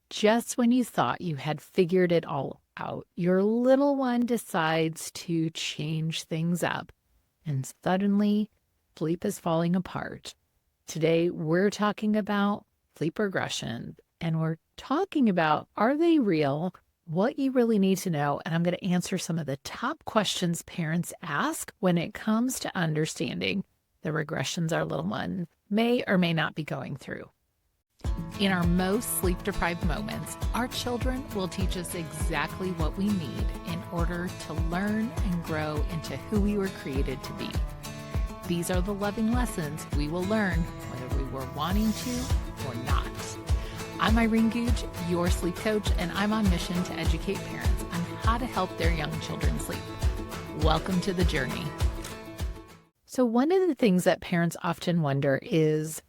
Just when you thought you had figured it all out, your little one decides to change things up, and suddenly sleep is falling apart. Today, we're talking about sleep regression, and we're talking about, are they real? What you really need to know. And I'm going to answer some of the top questions parents ask when it comes to understanding the regressions our little one may or may not be going through. In our most sleep-deprived moments, our children will teach us exactly what we need in order to learn and grow into who we were created to be. These are the loving lessons we will learn whether we were wanting to or not. I'm Irene Googe, your sleep coach, and I'm on mission to educate parents on how to help their young children sleep. Welcome to the journey. So one of the things that parents often wonder is,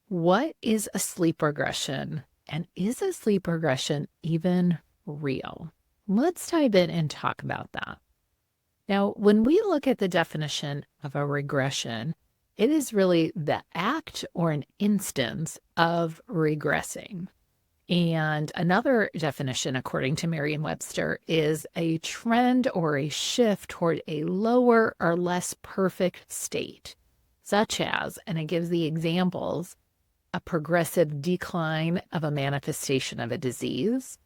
what is a sleep regression? And is a sleep regression even real? Let's dive in and talk about that. Now, when we look at the definition of a regression, it is really the act or an instance of regressing. And another definition, according to Merriam-Webster, is a trend or a shift toward a lower or less perfect state, such as, and it gives the examples, a progressive decline of a manifestation of a disease,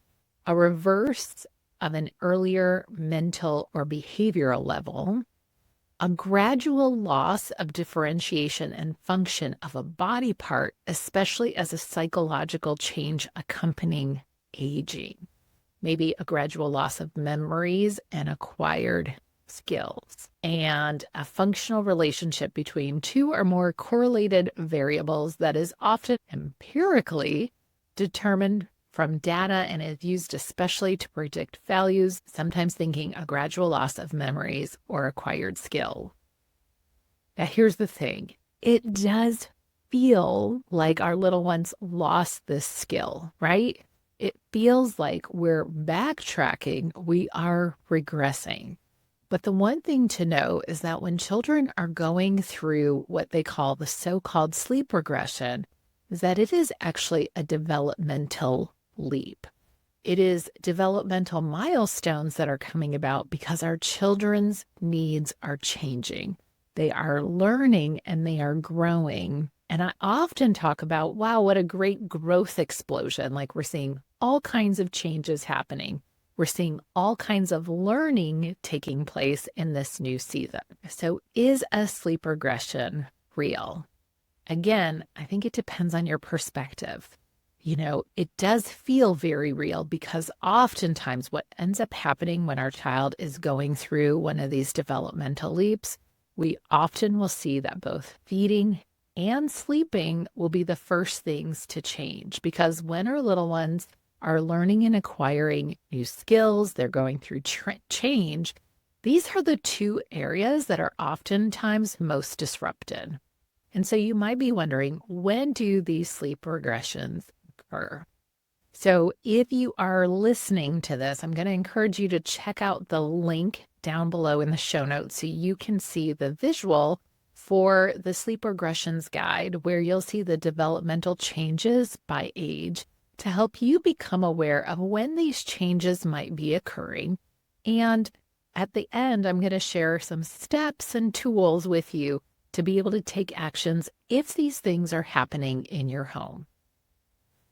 a reverse of an earlier mental or behavioral level, a gradual loss of differentiation and function of a body part, especially as a psychological change accompanying aging, maybe a gradual loss of memories and acquired skills, and a functional relationship between two or more correlated variables that is often empirically determined from data and is used especially to predict values, sometimes thinking a gradual loss of memories or acquired skill. Now, here's the thing. It does feel like our little ones lost this skill, right? It feels like we're backtracking. We are regressing. But the one thing to know is that when children are going through what they call the so-called sleep regression, is that it is actually a developmental leap. It is developmental milestones that are coming about because our children's needs are changing. They are learning and they are growing. And I often talk about, wow, what a great growth explosion. Like we're seeing all kinds of changes happening. We're seeing all kinds of learning taking place in this new season. So is a sleep regression real? Again, I think it depends on your perspective. You know, it does feel very real because oftentimes what ends up happening when our child is going through one of these developmental leaps, we often will see that both feeding and sleeping will be the first things to change, because when our little ones are learning and acquiring new skills, they're going through change, these are the two areas that are oftentimes most disrupted. And so you might be wondering, when do these sleep regressions occur? So if you are listening to this, I'm going to encourage you to check out the link down below in the show notes so you can see the visual for the sleep regressions guide, where you'll see the developmental changes by age to help you become aware of when these changes might be occurring. And at the end, I'm going to share some steps and tools with you to be able to take actions if these things are happening in your home.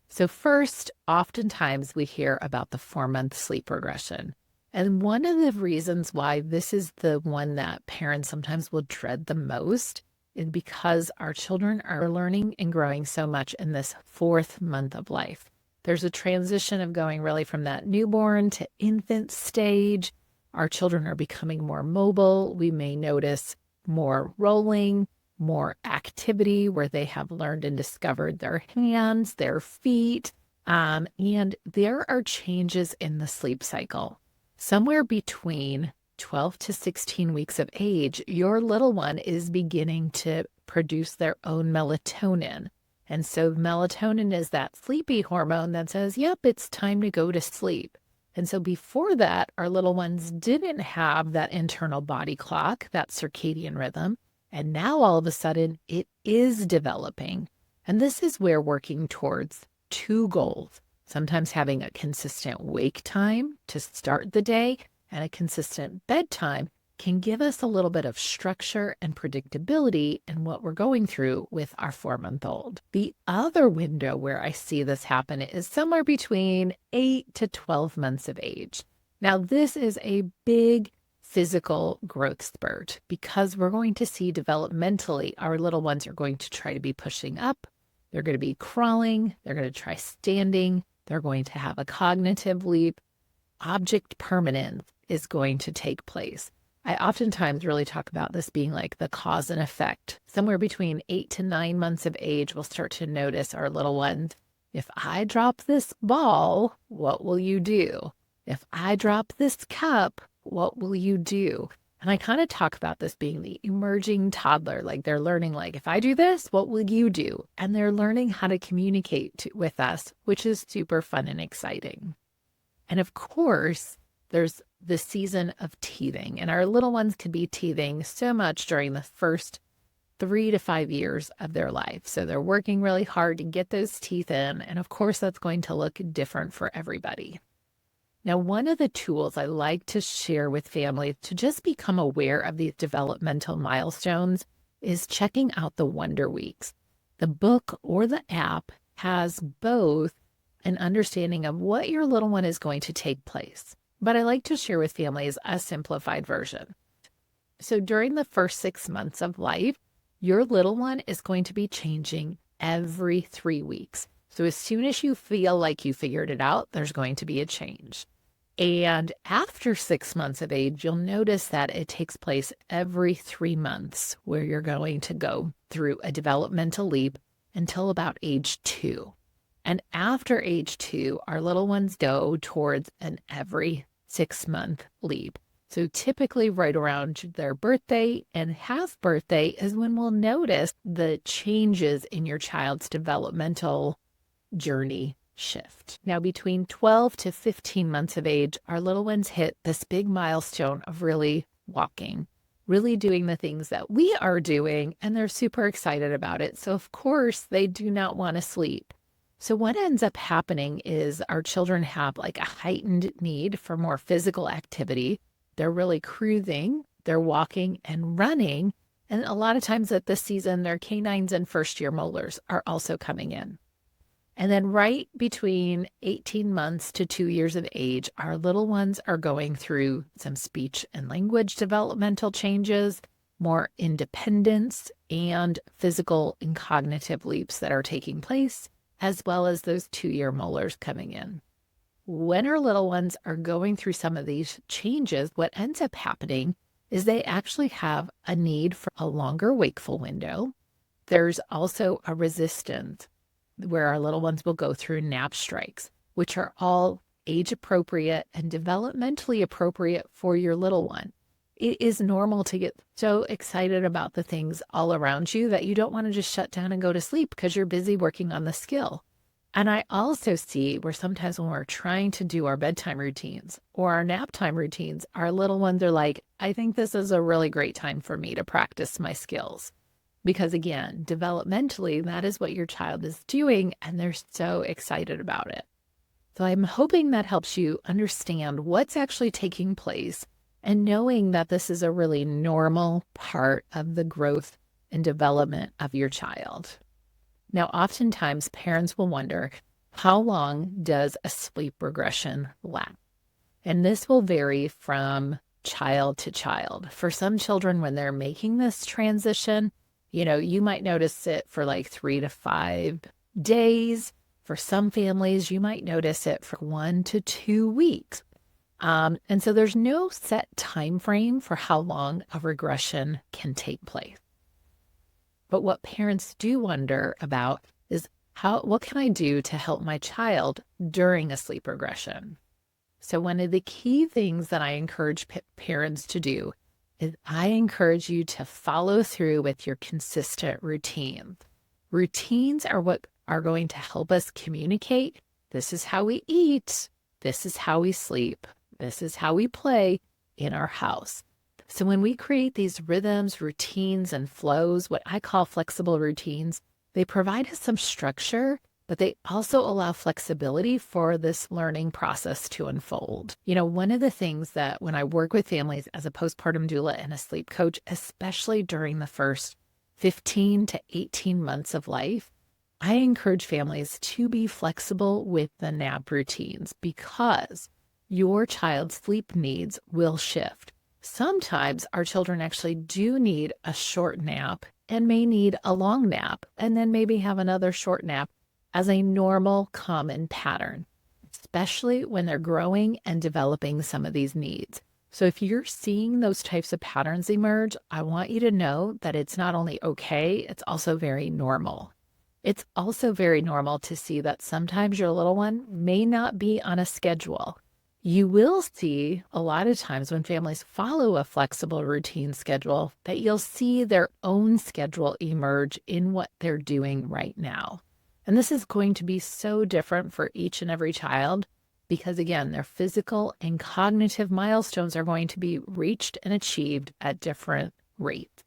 So first, oftentimes we hear about the 4-month sleep regression. And one of the reasons why this is the one that parents sometimes will dread the most is because our children are learning and growing so much in this 4th month of life. There's a transition of going really from that newborn to infant stage. Our children are becoming more mobile. We may notice more rolling, more activity where they have learned and discovered their hands, their feet, and there are changes in the sleep cycle. Somewhere between 12 to 16 weeks of age, your little one is beginning to produce their own melatonin. And so melatonin is that sleepy hormone that says, yep, it's time to go to sleep. And so before that, our little ones didn't have that internal body clock, that circadian rhythm. And now all of a sudden it is developing. And this is where working towards 2 goals. Sometimes having a consistent wake time to start the day and a consistent bedtime can give us a little bit of structure and predictability in what we're going through with our 4-month-old. The other window where I see this happen is somewhere between 8 to 12 months of age. Now, this is a big physical growth spurt because we're going to see developmentally our little ones are going to try to be pushing up. They're going to be crawling. They're going to try standing. They're going to have a cognitive leap. Object permanence is going to take place. I oftentimes really talk about this being like the cause and effect. Somewhere between 8 to 9 months of age, we'll start to notice our little ones. If I drop this ball, what will you do? If I drop this cup, what will you do? And I kind of talk about this being the emerging toddler. Like they're learning, like, if I do this, what will you do? And they're learning how to communicate with us, which is super fun and exciting. And of course, there's the season of teething, and our little ones could be teething so much during the first 3 to 5 years of their life. So they're working really hard to get those teeth in. And of course, that's going to look different for everybody. Now, one of the tools I like to share with families to just become aware of these developmental milestones is checking out the Wonder Weeks. The book or the app has both an understanding of what your little one is going to take place. But I like to share with families a simplified version. So during the first 6 months of life, your little one is going to be changing every 3 weeks. So as soon as you feel like you figured it out, there's going to be a change. And after 6 months of age, you'll notice that it takes place every 3 months where you're going to go through a developmental leap until about age 2. And after age 2, our little ones go towards an every 6-month leap. So typically right around their birthday and half birthday is when we'll notice the changes in your child's developmental journey shift. Now, between 12 to 15 months of age, our little ones hit this big milestone of really walking, really doing the things that we are doing, and they're super excited about it. So of course, they do not want to sleep. So what ends up happening is our children have like a heightened need for more physical activity. They're really cruising, they're walking and running. And a lot of times at this season, their canines and first-year molars are also coming in. And then right between 18 months to 2 years of age, our little ones are going through some speech and language developmental changes, more independence, and physical and cognitive leaps that are taking place, as well as those 2-year molars coming in. When our little ones are going through some of these changes, what ends up happening is they actually have a need for a longer wakeful window. There's also a resistance where our little ones will go through nap strikes, which are all age appropriate and developmentally appropriate for your little one. It is normal to get so excited about the things all around you that you don't want to just shut down and go to sleep because you're busy working on the skill. And I also see where sometimes when we're trying to do our bedtime routines or our nap time routines, our little ones are like, I think this is a really great time for me to practice my skills. Because again, developmentally, that is what your child is doing, and they're so excited about it. So I'm hoping that helps you understand what's actually taking place and knowing that this is a really normal part of the growth and development of your child. Now, oftentimes parents will wonder, how long does a sleep regression last? And this will vary from child to child. For some children, when they're making this transition, you might notice it for like 3 to 5 days. For some families, you might notice it for 1 to 2 weeks. And so there's no set time frame for how long a regression can take place. But what parents do wonder about is what can I do to help my child during a sleep regression? So one of the key things that I encourage parents to do is I encourage you to follow through with your consistent routines. Routines are what are going to help us communicate. This is how we eat. This is how we sleep. This is how we play in our house. So when we create these rhythms, routines, and flows, what I call flexible routines, they provide us some structure but they also allow flexibility for this learning process to unfold. One of the things that when I work with families as a postpartum doula and a sleep coach, especially during the first 15 to 18 months of life, I encourage families to be flexible with the nap routines because your child's sleep needs will shift. Sometimes our children actually do need a short nap and may need a long nap, and then maybe have another short nap as a normal, common pattern, especially when they're growing and developing some of these needs. So if you're seeing those types of patterns emerge, I want you to know that it's not only okay, it's also very normal. It's also very normal to see that sometimes your little one may not be on a schedule. You will see a lot of times when families follow a flexible routine schedule that you'll see their own schedule emerge in what they're doing right now. And this is going to be so different for each and every child because, again, their physical and cognitive milestones are going to be reached and achieved at different rates.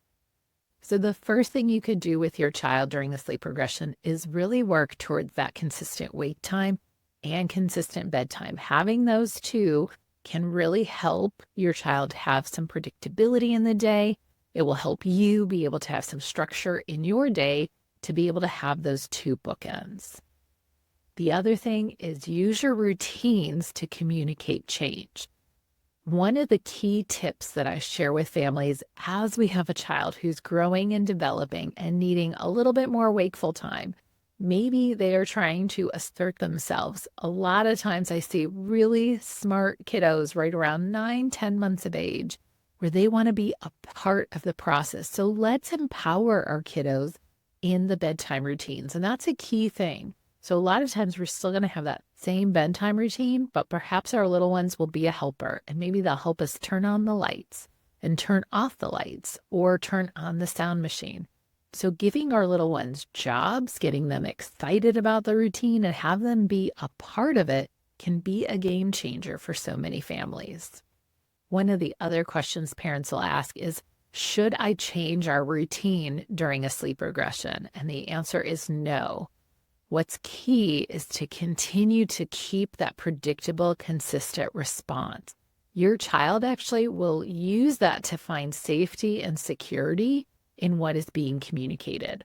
So the first thing you could do with your child during the sleep regression is really work towards that consistent wake time and consistent bedtime. Having those two can really help your child have some predictability in the day. It will help you be able to have some structure in your day to be able to have those two bookends. The other thing is use your routines to communicate change. One of the key tips that I share with families as we have a child who's growing and developing and needing a little bit more wakeful time, maybe they are trying to assert themselves. A lot of times I see really smart kiddos right around 9, 10 months of age where they want to be a part of the process. So let's empower our kiddos in the bedtime routines. And that's a key thing. So a lot of times we're still going to have that same bedtime routine, but perhaps our little ones will be a helper and maybe they'll help us turn on the lights and turn off the lights or turn on the sound machine. So giving our little ones jobs, getting them excited about the routine and have them be a part of it can be a game changer for so many families. One of the other questions parents will ask is, should I change our routine during a sleep regression? And the answer is no. What's key is to continue to keep that predictable, consistent response. Your child actually will use that to find safety and security in what is being communicated.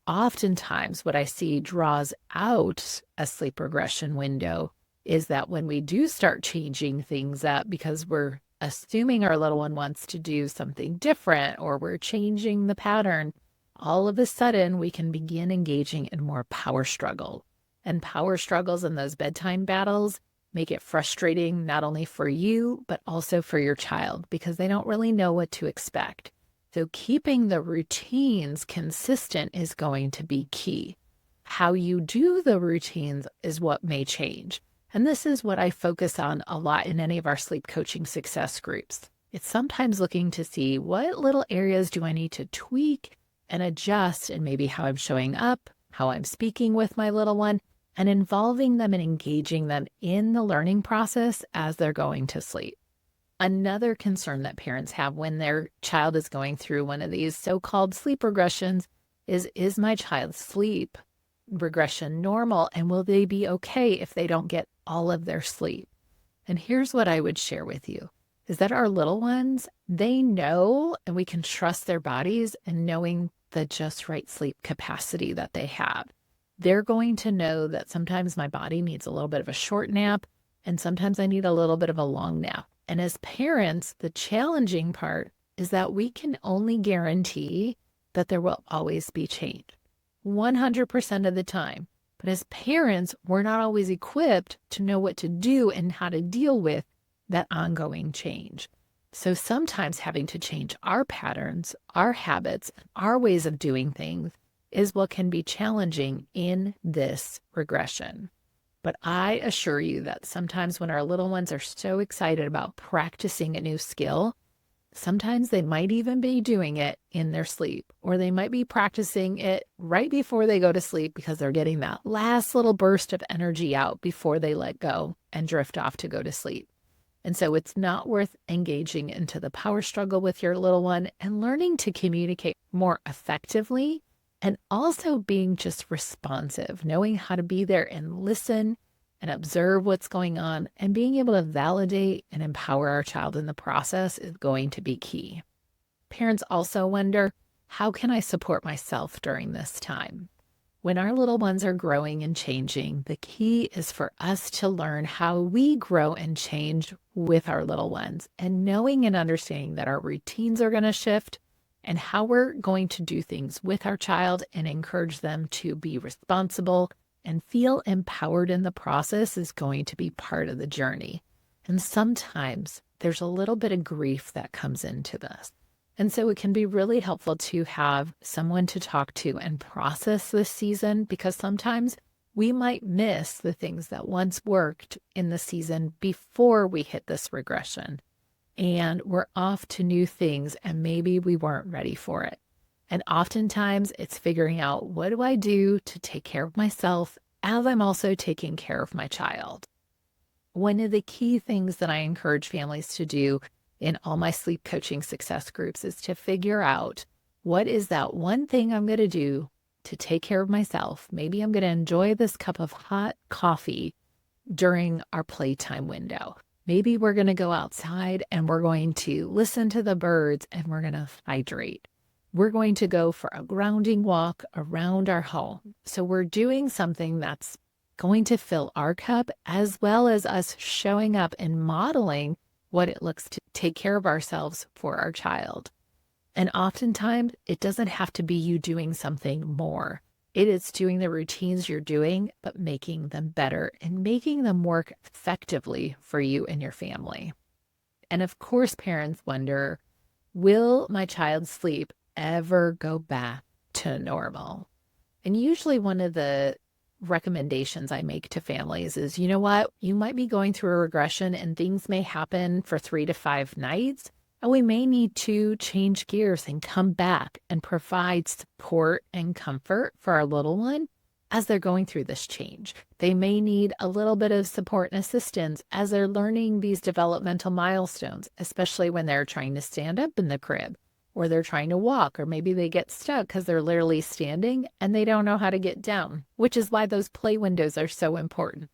Oftentimes, what I see draws out a sleep regression window is that when we do start changing things up because we're assuming our little one wants to do something different or we're changing the pattern, all of a sudden we can begin engaging in more power struggle. And power struggles in those bedtime battles make it frustrating not only for you, but also for your child because they don't really know what to expect. So keeping the routines consistent is going to be key. How you do the routines is what may change. And this is what I focus on a lot in any of our sleep coaching success groups. It's sometimes looking to see what little areas do I need to tweak and adjust in maybe how I'm showing up, how I'm speaking with my little one, and involving them and engaging them in the learning process as they're going to sleep. Another concern that parents have when their child is going through one of these so-called sleep regressions is my child's sleep regression normal, and will they be okay if they don't get all of their sleep? And here's what I would share with you, is that our little ones, they know and we can trust their bodies and knowing the just right sleep capacity that they have. They're going to know that sometimes my body needs a little bit of a short nap and sometimes I need a little bit of a long nap. And as parents, the challenging part is that we can only guarantee that there will always be change 100% of the time. But as parents, we're not always equipped to know what to do and how to deal with that ongoing change. So sometimes having to change our patterns, our habits, and our ways of doing things is what can be challenging in this regression. But I assure you that sometimes when our little ones are so excited about practicing a new skill, sometimes they might even be doing it in their sleep, or they might be practicing it right before they go to sleep because they're getting that last little burst of energy out before they let go and drift off to go to sleep. And so it's not worth engaging into the power struggle with your little one and learning to communicate more effectively And also being just responsive, knowing how to be there and listen and observe what's going on, and being able to validate and empower our child in the process is going to be key. Parents also wonder, how can I support myself during this time? When our little ones are growing and changing, the key is for us to learn how we grow and change with our little ones, and knowing and understanding that our routines are going to shift and how we're going to do things with our child and encourage them to be responsible and feel empowered in the process is going to be part of the journey. And sometimes there's a little bit of grief that comes into this. And so it can be really helpful to have someone to talk to and process this season, because sometimes we might miss the things that once worked in the season before we hit this regression. And we're off to new things, and maybe we weren't ready for it. And oftentimes it's figuring out, what do I do to take care of myself as I'm also taking care of my child? One of the key things that I encourage families to do in all my sleep coaching success groups is to figure out, what is that one thing I'm going to do to take care of myself? Maybe I'm going to enjoy this cup of hot coffee during our playtime window. Maybe we're going to go outside and we're going to listen to the birds and we're going to hydrate. We're going to go for a grounding walk around our home. So we're doing something that's going to fill our cup, as well as us showing up and modeling what it looks to take care of ourselves for our child. And oftentimes it doesn't have to be you doing something more. It is doing the routines you're doing, but making them better and making them work effectively for you and your family. And of course, parents wonder, will my child's sleep ever go back to normal? And usually one of the recommendations I make to families is, you know what, you might be going through a regression and things may happen for 3 to 5 nights, and we may need to change gears and come back and provide support and comfort for our little one as they're going through this change. They may need a little bit of support and assistance as they're learning these developmental milestones, especially when they're trying to stand up in the crib, or they're trying to walk, or maybe they get stuck because they're literally standing and they don't know how to get down, which is why those play windows are so important.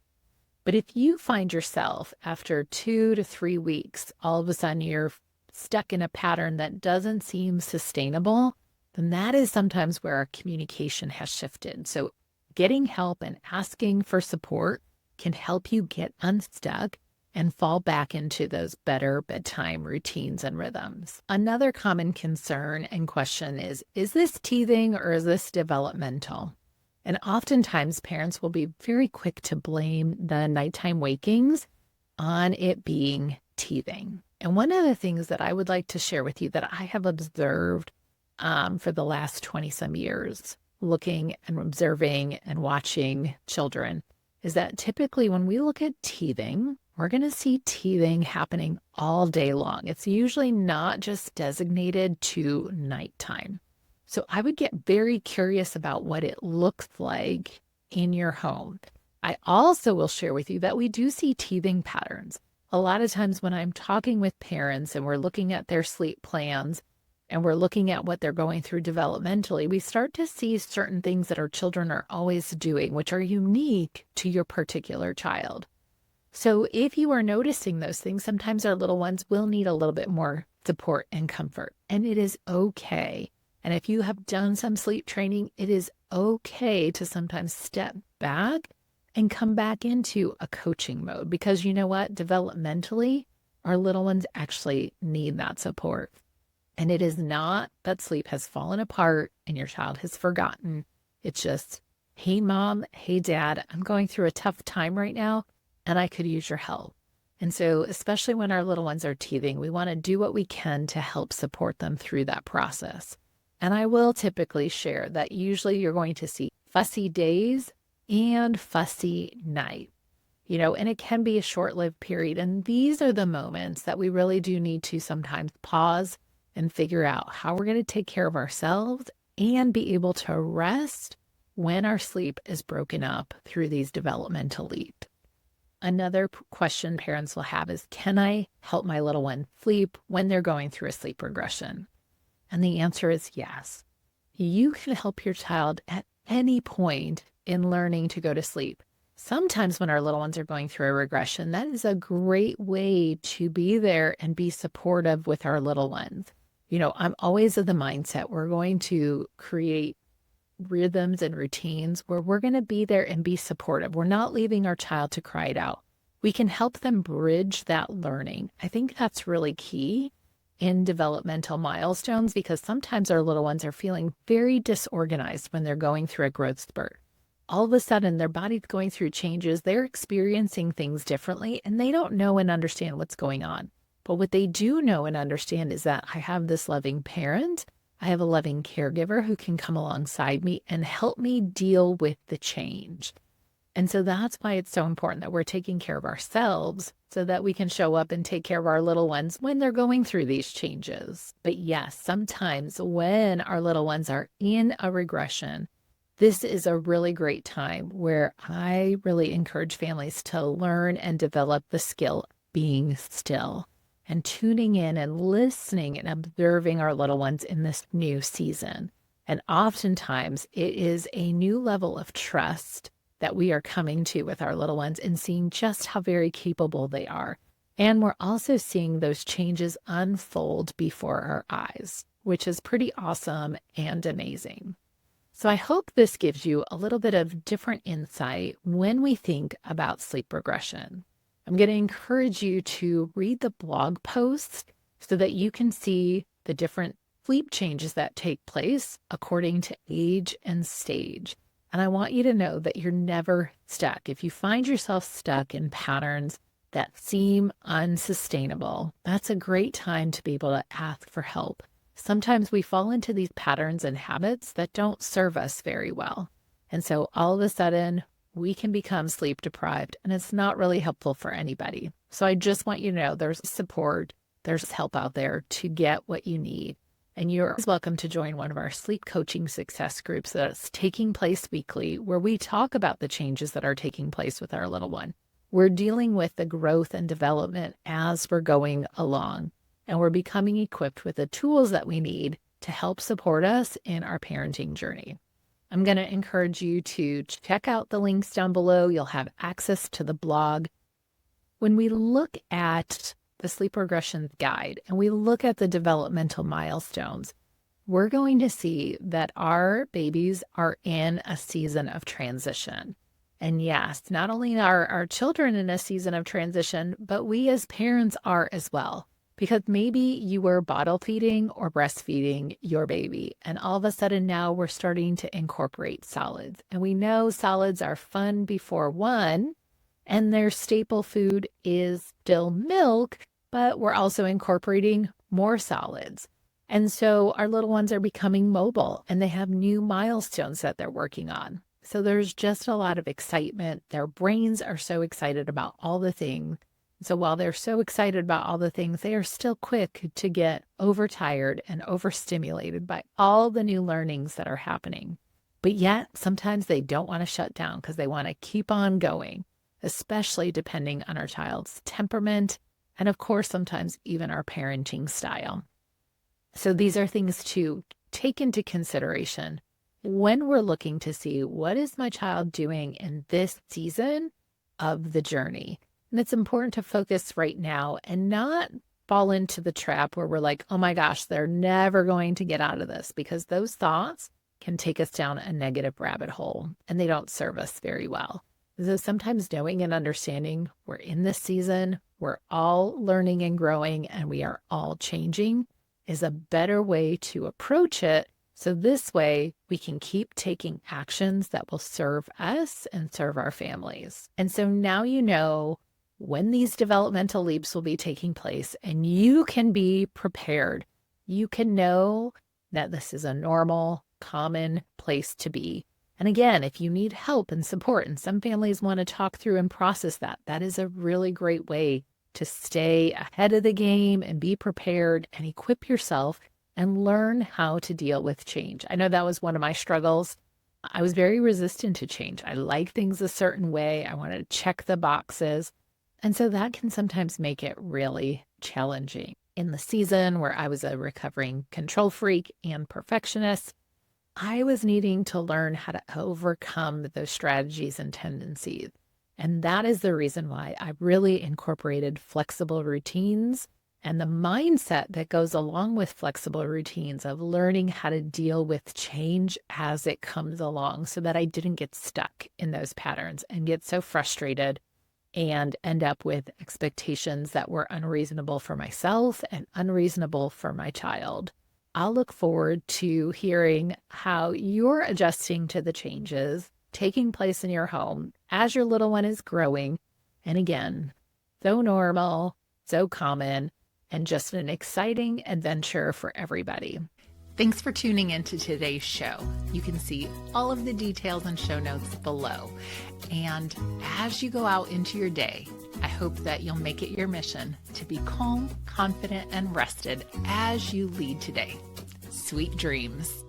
But if you find yourself after 2 to 3 weeks, all of a sudden you're stuck in a pattern that doesn't seem sustainable, then that is sometimes where our communication has shifted. So getting help and asking for support can help you get unstuck and fall back into those better bedtime routines and rhythms. Another common concern and question is this teething or is this developmental? And oftentimes parents will be very quick to blame the nighttime wakings on it being teething. And one of the things that I would like to share with you that I have observed for the last 20 some years, looking and observing and watching children, is that typically when we look at teething, we're going to see teething happening all day long. It's usually not just designated to nighttime. So I would get very curious about what it looks like in your home. I also will share with you that we do see teething patterns. A lot of times when I'm talking with parents and we're looking at their sleep plans and we're looking at what they're going through developmentally, we start to see certain things that our children are always doing, which are unique to your particular child. So if you are noticing those things, sometimes our little ones will need a little bit more support and comfort, and it is okay. And if you have done some sleep training, it is okay to sometimes step back and come back into a coaching mode, because you know what? Developmentally, our little ones actually need that support. And it is not that sleep has fallen apart and your child has forgotten. It's just, hey, mom, hey, dad, I'm going through a tough time right now, and I could use your help. And so, especially when our little ones are teething, we want to do what we can to help support them through that process. And I will typically share that usually you're going to see fussy days and fussy night, and it can be a short-lived period. And these are the moments that we really do need to sometimes pause and figure out how we're going to take care of ourselves and be able to rest when our sleep is broken up through these developmental leaps. Another question parents will have is, can I help my little one sleep when they're going through a sleep regression? And the answer is yes. You can help your child at any point in learning to go to sleep. Sometimes when our little ones are going through a regression, that is a great way to be there and be supportive with our little ones. I'm always of the mindset we're going to create rhythms and routines where we're going to be there and be supportive. We're not leaving our child to cry it out. We can help them bridge that learning. I think that's really key in developmental milestones because sometimes our little ones are feeling very disorganized when they're going through a growth spurt. All of a sudden, their body's going through changes. They're experiencing things differently, and they don't know and understand what's going on. But what they do know and understand is that I have this loving parent. I have a loving caregiver who can come alongside me and help me deal with the change. And so that's why it's so important that we're taking care of ourselves so that we can show up and take care of our little ones when they're going through these changes. But yes, sometimes when our little ones are in a regression, this is a really great time where I really encourage families to learn and develop the skill of being still and tuning in and listening and observing our little ones in this new season. And oftentimes it is a new level of trust that we are coming to with our little ones and seeing just how very capable they are. And we're also seeing those changes unfold before our eyes, which is pretty awesome and amazing. So I hope this gives you a little bit of different insight when we think about sleep regression. I'm going to encourage you to read the blog post so that you can see the different sleep changes that take place according to age and stage. And I want you to know that you're never stuck. If you find yourself stuck in patterns that seem unsustainable, that's a great time to be able to ask for help. Sometimes we fall into these patterns and habits that don't serve us very well. And so all of a sudden, we can become sleep deprived, and it's not really helpful for anybody. So I just want you to know there's support, there's help out there to get what you need. And you're welcome to join one of our sleep coaching success groups that's taking place weekly, where we talk about the changes that are taking place with our little one. We're dealing with the growth and development as we're going along, and we're becoming equipped with the tools that we need to help support us in our parenting journey. I'm going to encourage you to check out the links down below. You'll have access to the blog. When we look at the sleep regression guide and we look at the developmental milestones, we're going to see that our babies are in a season of transition. And yes, not only are our children in a season of transition, but we as parents are as well. Because maybe you were bottle feeding or breastfeeding your baby, and all of a sudden now we're starting to incorporate solids. And we know solids are fun before one, and their staple food is still milk, but we're also incorporating more solids. And so our little ones are becoming mobile, and they have new milestones that they're working on. So there's just a lot of excitement. Their brains are so excited about all the things. So while they're so excited about all the things, they are still quick to get overtired and overstimulated by all the new learnings that are happening. But yet, sometimes they don't want to shut down because they want to keep on going, especially depending on our child's temperament and, of course, sometimes even our parenting style. So these are things to take into consideration when we're looking to see what is my child doing in this season of the journey. And it's important to focus right now and not fall into the trap where we're like, oh my gosh, they're never going to get out of this, because those thoughts can take us down a negative rabbit hole and they don't serve us very well. So sometimes knowing and understanding we're in this season, we're all learning and growing, and we are all changing is a better way to approach it. So this way we can keep taking actions that will serve us and serve our families. And so now you know when these developmental leaps will be taking place, and you can be prepared. You can know that this is a normal, common place to be. And again, if you need help and support, and some families want to talk through and process that, that is a really great way to stay ahead of the game and be prepared and equip yourself and learn how to deal with change. I know that was one of my struggles. I was very resistant to change. I like things a certain way. I wanted to check the boxes. And so that can sometimes make it really challenging. In the season where I was a recovering control freak and perfectionist, I was needing to learn how to overcome those strategies and tendencies. And that is the reason why I really incorporated flexible routines and the mindset that goes along with flexible routines of learning how to deal with change as it comes along so that I didn't get stuck in those patterns and get so frustrated and end up with expectations that were unreasonable for myself and unreasonable for my child. I'll look forward to hearing how you're adjusting to the changes taking place in your home as your little one is growing. And again, so normal, so common, and just an exciting adventure for everybody. Thanks for tuning into today's show. You can see all of the details and show notes below. And as you go out into your day, I hope that you'll make it your mission to be calm, confident, and rested as you lead today. Sweet dreams.